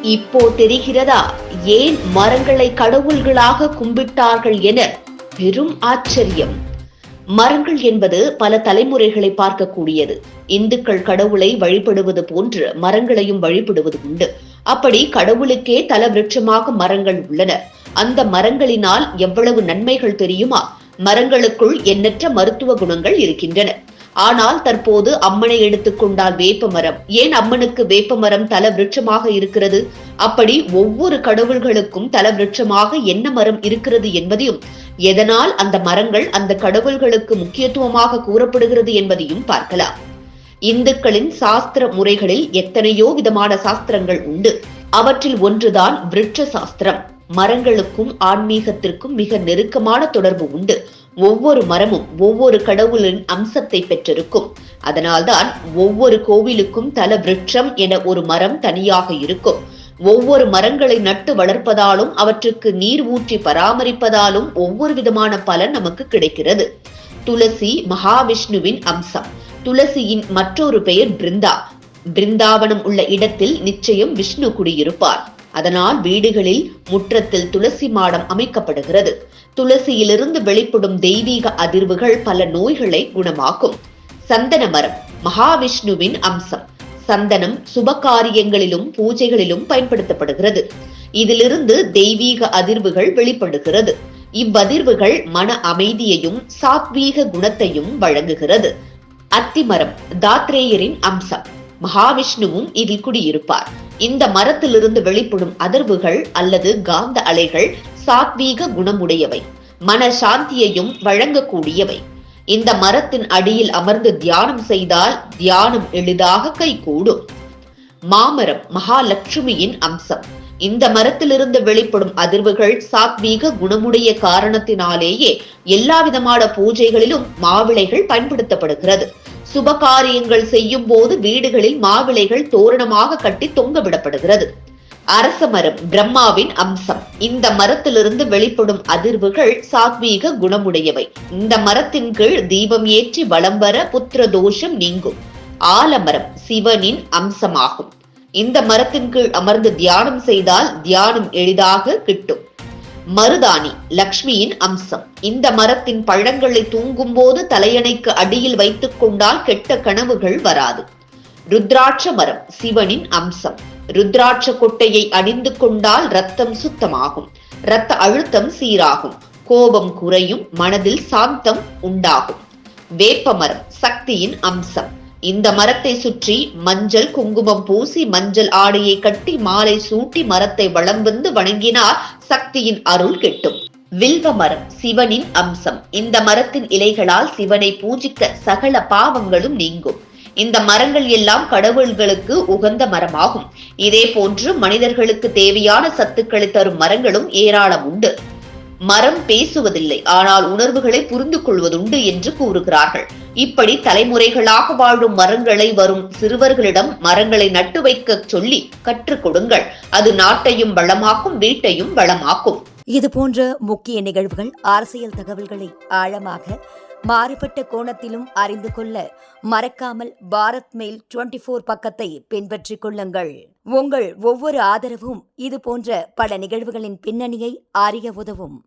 இப்போ தெரிகிறதா ஏன் மரங்களை கடவுள்களாக கும்பிட்டார்கள் என? பெரும் ஆச்சரியம். மரங்கள் என்பது பல தலைமுறைகளை பார்க்கக்கூடியது. இந்துக்கள் கடவுளை வழிபடுவது போன்று மரங்களையும் வழிபடுவது உண்டு. அப்படி கடவுளுக்கே தல விருட்சமாக மரங்கள் உள்ளன. அந்த மரங்களினால் எவ்வளவு நன்மைகள் தெரியுமா? மரங்களுக்குள் எண்ணற்ற மருத்துவ குணங்கள் இருக்கின்றன. ஆனால் தற்போது அம்மனை எடுத்துக்கொண்டால் வேப்ப மரம். ஏன் அம்மனுக்கு வேப்ப மரம் தல விருட்சமாக இருக்கிறது? அப்படி ஒவ்வொரு கடவுள்களுக்கும் தல விருட்சமாக என்ன மரம் இருக்கிறது என்பதையும், எதனால் அந்த மரங்கள் அந்த கடவுள்களுக்கு முக்கியத்துவமாக கூறப்படுகிறது என்பதையும் பார்க்கலாம். இந்துக்களின் சாஸ்திர முறைகளில் எத்தனையோ விதமான சாஸ்திரங்கள் உண்டு. அவற்றில் ஒன்றுதான் விருட்ச சாஸ்திரம். மரங்களுக்கும் ஆன்மீகத்திற்கும் மிக நெருக்கமான தொடர்பு உண்டு. ஒவ்வொரு மரமும் ஒவ்வொரு கடவுளின் அம்சத்தை பெற்றிருக்கும். அதனால்தான் ஒவ்வொரு கோவிலுக்கும் தல விருட்சம் என ஒரு மரம் தனியாக இருக்கும். ஒவ்வொரு மரங்களை நட்டு வளர்ப்பதாலும் அவற்றுக்கு நீர் ஊற்றி பராமரிப்பதாலும் ஒவ்வொரு விதமான பலன் நமக்கு கிடைக்கிறது. துளசி மகாவிஷ்ணுவின் அம்சம். துளசியின் மற்றொரு பெயர் பிருந்தா. பிருந்தாவனம் உள்ள இடத்தில் நிச்சயம் விஷ்ணு குடியிருப்பார். அதனால் வீடுகளில் முற்றத்தில் துளசி மாடம் அமைக்கப்படுகிறது. துளசியிலிருந்து வெளிப்படும் தெய்வீக அதிர்வுகள் பல நோய்களை குணமாக்கும். சந்தன மரம் மகாவிஷ்ணுவின் அம்சம். சந்தனம் சுபகாரியங்களிலும் பூஜைகளிலும் பயன்படுத்தப்படுகிறது. இதிலிருந்து தெய்வீக அதிர்வுகள் வெளிப்படுகிறது. இவ்வதிர்வுகள் மன அமைதியையும் சாத்வீக குணத்தையும் வழங்குகிறது. அத்திமரம் தாத்ரேயரின் அம்சம். மகாவிஷ்ணுவும் இதில் குடியிருப்பார். இந்த மரத்திலிருந்து வெளிப்படும் அதிர்வுகள் அல்லது காந்த அலைகள் சாத்வீக குணமுடையவை, மன சாந்தியையும் வழங்கக்கூடியவை. இந்த மரத்தின் அடியில் அமர்ந்து தியானம் செய்தால் தியானம் எளிதாக கைகூடும். மாமரம் மகாலட்சுமியின் அம்சம். இந்த மரத்திலிருந்து வெளிப்படும் அதிர்வுகள் சாத்வீக குணமுடைய காரணத்தினாலேயே எல்லா விதமான பூஜைகளிலும் மாவிளைகள் பயன்படுத்தப்படுகிறது. சுபகாரியங்கள் செய்யும் போது வீடுகளில் மாவிளைகள் தோரணமாக கட்டி தொங்க விடப்படுகிறது. அரச மரம் பிரம்மாவின் அம்சம். இந்த மரத்திலிருந்து வெளிப்படும் அதிர்வுகள் சாத்வீக குணமுடையவை. இந்த மரத்தின் கீழ் தீபம் ஏற்றி வலம் வர புத்திர தோஷம் நீங்கும். ஆலமரம் சிவனின் அம்சமாகும். இந்த மரத்தின் கீழ் அமர்ந்து தியானம் செய்தால் தியானம் எளிதாக கிட்டும். மருதாணி லக்ஷ்மியின் அம்சம். இந்த மரத்தின் பழங்களை தூங்கும் போது தலையணைக்கு அடியில் வைத்துக் கொண்டால் கெட்ட கனவுகள் வராது. ருத்ராட்ச மரம் சிவனின் அம்சம். ருத்ராட்ச கொட்டையை அணிந்து கொண்டால் ரத்தம் சுத்தமாகும். இரத்த அழுத்தம் சீராகும். கோபம் குறையும். மனதில் சாந்தம் உண்டாகும். வேப்ப மரம் சக்தியின் அம்சம். இந்த மரத்தை சுற்றி மஞ்சள் குங்குமம் பூசி மஞ்சள் ஆடையை கட்டி மாலை சூட்டி மரத்தை வலம் வந்து வணங்கினால் சக்தியின் அருள் கிட்டும். வில்வ மரம் சிவனின் அம்சம். இந்த மரத்தின் இலைகளால் சிவனை பூஜிக்க சகல பாவங்களும் நீங்கும். இந்த மரங்கள் எல்லாம் கடவுள்களுக்கு உகந்த மரமாகும். இதே போன்று மனிதர்களுக்கு தேவையான சத்துக்களை தரும் மரங்களும் ஏராளம் உண்டு. மரம் பேசுவதில்லை, ஆனால் உணர்வுகளை புரிந்து கொள்வதுண்டு என்று கூறுகிறார்கள். இப்படி தலைமுறைகளாக வாழும் மரங்களை வரும் சிறுவர்களிடம் மரங்களை நட்டு வைக்க சொல்லி கற்றுக் கொடுங்கள். அது நாட்டையும் வளமாக்கும், வீட்டையும் வளமாக்கும். இது போன்ற முக்கிய நிகழ்வுகள், அரசியல் தகவல்களை ஆழமாக மாறுபட்ட கோணத்திலும் அறிந்து கொள்ள மறக்காமல் பாரத் மெயில் 24 பக்கத்தை பின்பற்றிக் கொள்ளுங்கள். உங்கள் ஒவ்வொரு ஆதரவும் இது போன்ற பல நிகழ்வுகளின் பின்னணியை அறிய உதவும்.